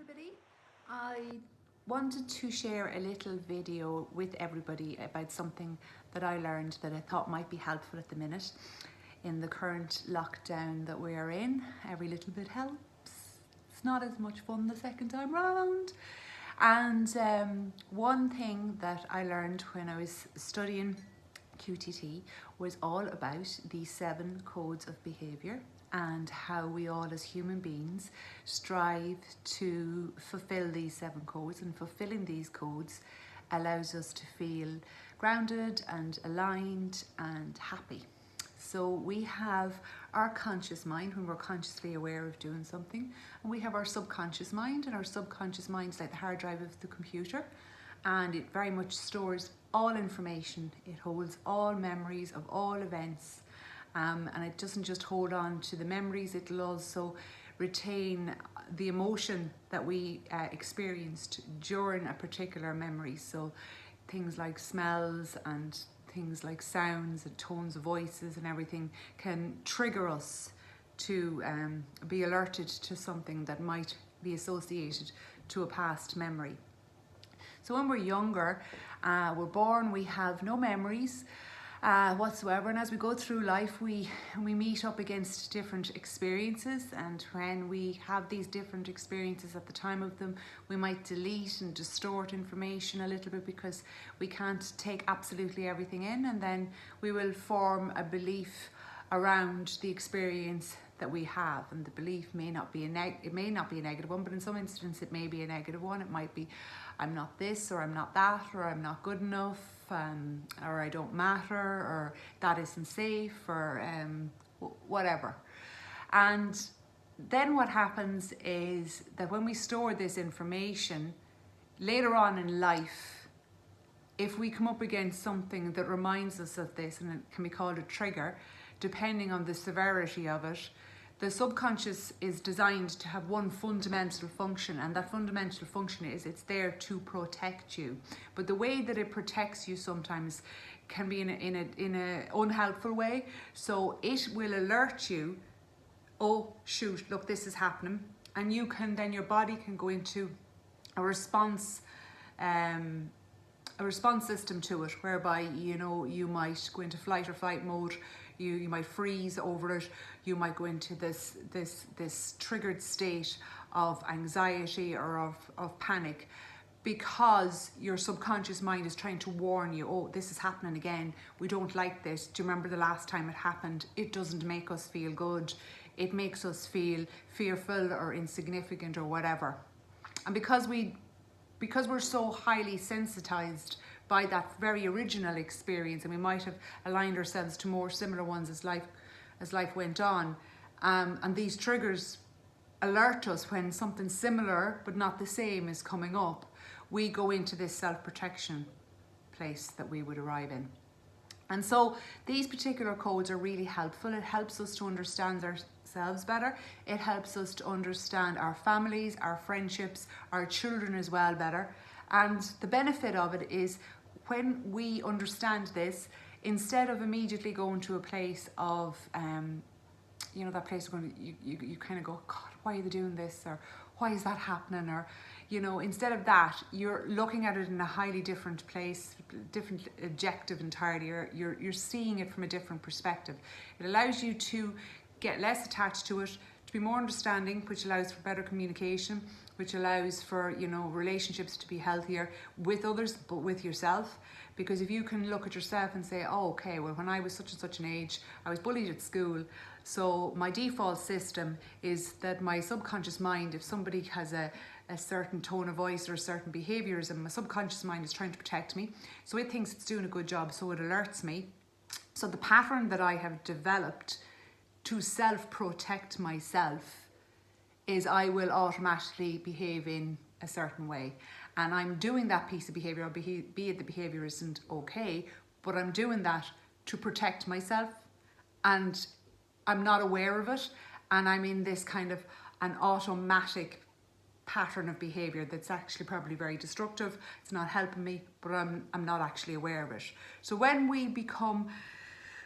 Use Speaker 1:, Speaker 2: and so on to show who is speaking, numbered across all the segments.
Speaker 1: everybody. I wanted to share a little video with everybody about something that I learned that I thought might be helpful at the minute in the current lockdown that we are in. Every little bit helps. It's not as much fun the second time round. And one thing that I learned when I was studying QTT was all about the 7 codes of behaviour and how we all as human beings strive to fulfill these 7 codes, and fulfilling these codes allows us to feel grounded and aligned and happy. So we have our conscious mind when we're consciously aware of doing something, and we have our subconscious mind, and our subconscious mind is like the hard drive of the computer, and it very much stores all information. It holds all memories of all events, and it doesn't just hold on to the memories, it'll also retain the emotion that we experienced during a particular memory. So things like smells and things like sounds and tones of voices and everything can trigger us to be alerted to something that might be associated to a past memory. So when we're younger, we're born, we have no memories whatsoever, and as we go through life we meet up against different experiences, and when we have these different experiences at the time of them, we might delete and distort information a little bit because we can't take absolutely everything in, and then we will form a belief around the experience that we have, and the belief may not be a negative one, but in some instances it may be a negative one. It might be, I'm not this, or I'm not that, or I'm not good enough, or I don't matter, or that isn't safe, or whatever. And then what happens is that when we store this information, later on in life, if we come up against something that reminds us of this, and it can be called a trigger, depending on the severity of it, the subconscious is designed to have one fundamental function, and that fundamental function is it's there to protect you. But the way that it protects you sometimes can be in a unhelpful way. So it will alert you, oh shoot, look, this is happening, and you can then, your body can go into a response system to it, whereby you might go into flight or fight mode. You might freeze over it. You might go into this triggered state of anxiety or of panic, because your subconscious mind is trying to warn you, oh, this is happening again. We don't like this. Do you remember the last time it happened? It doesn't make us feel good. It makes us feel fearful or insignificant or whatever. And because we're so highly sensitized by that very original experience, and we might have aligned ourselves to more similar ones as life went on, and these triggers alert us when something similar but not the same is coming up, we go into this self-protection place that we would arrive in. And so these particular codes are really helpful. It helps us to understand ourselves better. It helps us to understand our families, our friendships, our children as well better. And the benefit of it is, when we understand this, instead of immediately going to a place of, that place where you kind of go, God, why are they doing this? Or why is that happening? Or, instead of that, you're looking at it in a highly different place, different objective entirely. You're seeing it from a different perspective. It allows you to get less attached to it, to be more understanding, which allows for better communication, which allows for, relationships to be healthier with others, but with yourself. Because if you can look at yourself and say, oh, okay, well, when I was such and such an age, I was bullied at school. So my default system is that my subconscious mind, if somebody has a certain tone of voice or certain behaviours, and my subconscious mind is trying to protect me, so it thinks it's doing a good job, so it alerts me. So the pattern that I have developed to self-protect myself is I will automatically behave in a certain way. And I'm doing that piece of behaviour, be it the behaviour isn't okay, but I'm doing that to protect myself, and I'm not aware of it, and I'm in this kind of an automatic pattern of behaviour that's actually probably very destructive. It's not helping me, but I'm not actually aware of it. So when we become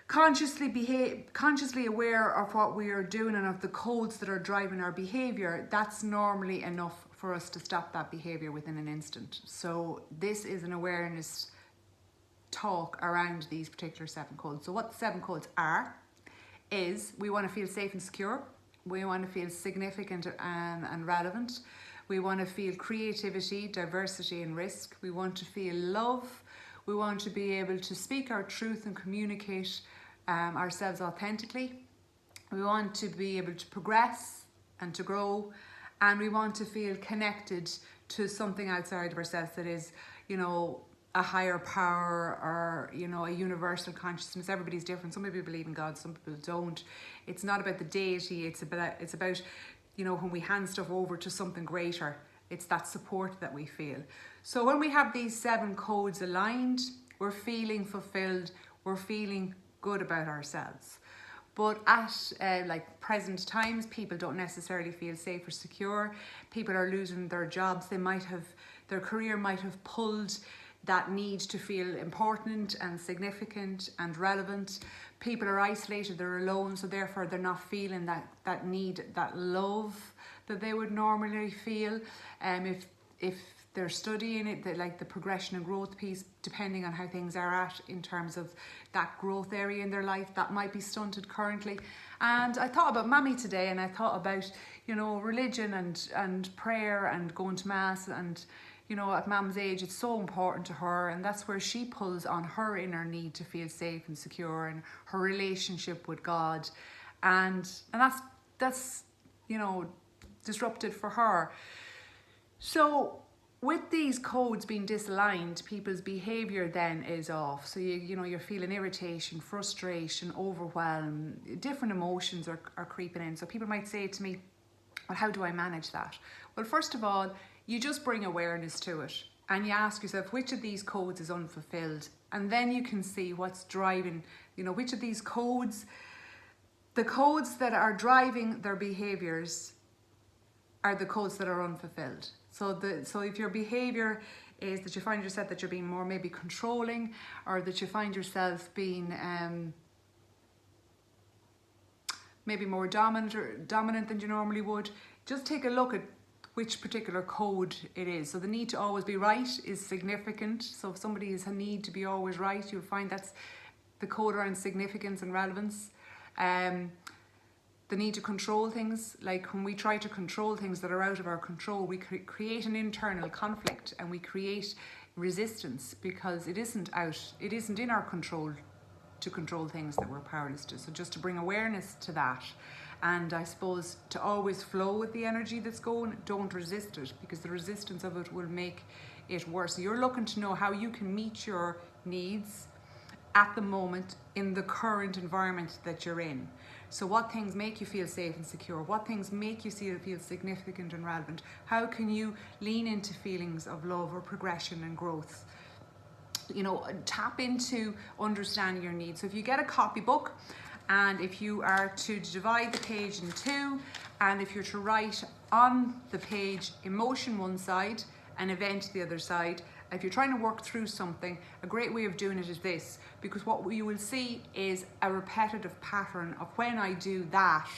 Speaker 1: consciously aware of what we are doing and of the codes that are driving our behavior, that's normally enough for us to stop that behavior within an instant. So this is an awareness talk around these particular 7 codes. So what the 7 codes are is we want to feel safe and secure. We want to feel significant and relevant. We want to feel creativity, diversity and risk. We want to feel love. We want to be able to speak our truth and communicate ourselves authentically. We want to be able to progress and to grow. And we want to feel connected to something outside of ourselves that is, a higher power or, a universal consciousness. Everybody's different. Some people believe in God, some people don't. It's not about the deity. It's about, when we hand stuff over to something greater, it's that support that we feel. So when we have these 7 codes aligned, we're feeling fulfilled, we're feeling good about ourselves. But at present times, people don't necessarily feel safe or secure. People are losing their jobs. Their career might have pulled that need to feel important and significant and relevant. People are isolated, they're alone, so therefore they're not feeling that need, that love that they would normally feel. If they're studying it, like the progression and growth piece, depending on how things are at in terms of that growth area in their life, that might be stunted currently. And I thought about Mammy today, and I thought about, religion and prayer and going to mass, and at Mum's age, it's so important to her, and that's where she pulls on her inner need to feel safe and secure, and her relationship with God, and that's disrupted for her. So with these codes being disaligned, people's behavior then is off. So you're feeling irritation, frustration, overwhelm, different emotions are creeping in. So people might say to me, well, how do I manage that? Well, first of all, you just bring awareness to it and you ask yourself which of these codes is unfulfilled, and then you can see what's driving, which of these codes, the codes that are driving their behaviors are the codes that are unfulfilled. So if your behavior is that you find yourself that you're being more maybe controlling, or that you find yourself being maybe more dominant than you normally would, just take a look at which particular code it is. So the need to always be right is significant. So if somebody has a need to be always right, you'll find that's the code around significance and relevance. The need to control things, like when we try to control things that are out of our control, we create an internal conflict and we create resistance because it isn't in our control to control things that we're powerless to. So just to bring awareness to that. And I suppose to always flow with the energy that's going, don't resist it, because the resistance of it will make it worse. So you're looking to know how you can meet your needs at the moment in the current environment that you're in. So what things make you feel safe and secure? What things make you feel significant and relevant? How can you lean into feelings of love or progression and growth? Tap into understanding your needs. So if you get a copybook, and if you are to divide the page in 2, and if you're to write on the page emotion one side and event the other side, if you're trying to work through something, a great way of doing it is this, because what you will see is a repetitive pattern of when I do that,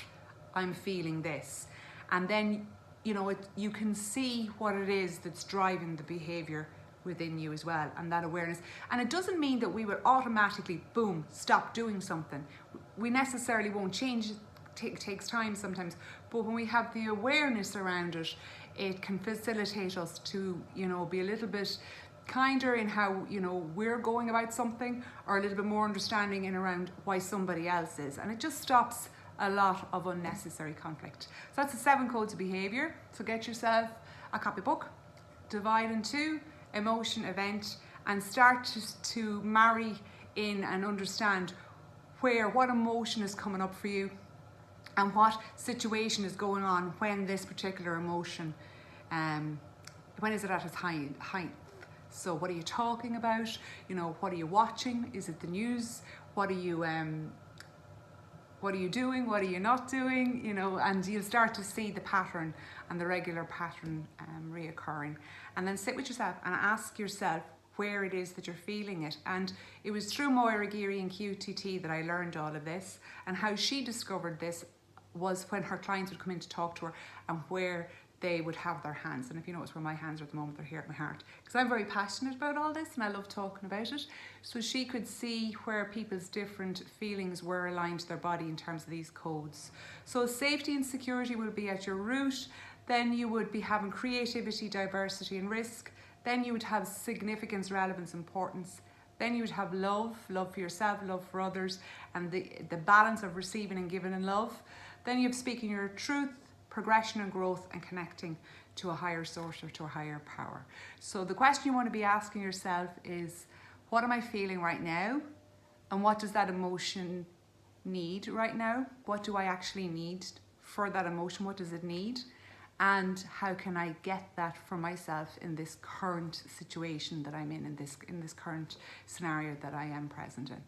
Speaker 1: I'm feeling this. And then, you can see what it is that's driving the behavior within you as well, and that awareness. And it doesn't mean that we will automatically, boom, stop doing something. We necessarily won't change. It takes time sometimes, but when we have the awareness around it, it can facilitate us to, be a little bit kinder in how, we're going about something, or a little bit more understanding in around why somebody else is. And it just stops a lot of unnecessary conflict. So that's the 7 codes of behavior. So get yourself a copybook, divide in 2, emotion, event, and start to marry in and understand what emotion is coming up for you and what situation is going on when this particular emotion, when is it at its height. So what are you talking about? What are you watching? Is it the news? What are you doing? What are you not doing? And you'll start to see the pattern and the regular pattern reoccurring. And then sit with yourself and ask yourself, where it is that you're feeling it. And it was through Moira Geary and QTT that I learned all of this, and how she discovered this was when her clients would come in to talk to her and where they would have their hands. And if you notice where my hands are at the moment, they're here at my heart, because I'm very passionate about all this and I love talking about it. So she could see where people's different feelings were aligned to their body in terms of these codes. So safety and security will be at your root. Then you would be having creativity, diversity and risk. Then you would have significance, relevance, importance. Then you would have love for yourself, love for others, and the balance of receiving and giving and love. Then you have speaking your truth, progression and growth, and connecting to a higher source or to a higher power. So the question you want to be asking yourself is, what am I feeling right now? And what does that emotion need right now? What do I actually need for that emotion? What does it need? And how can I get that for myself in this current situation that I'm in this current scenario that I am present in?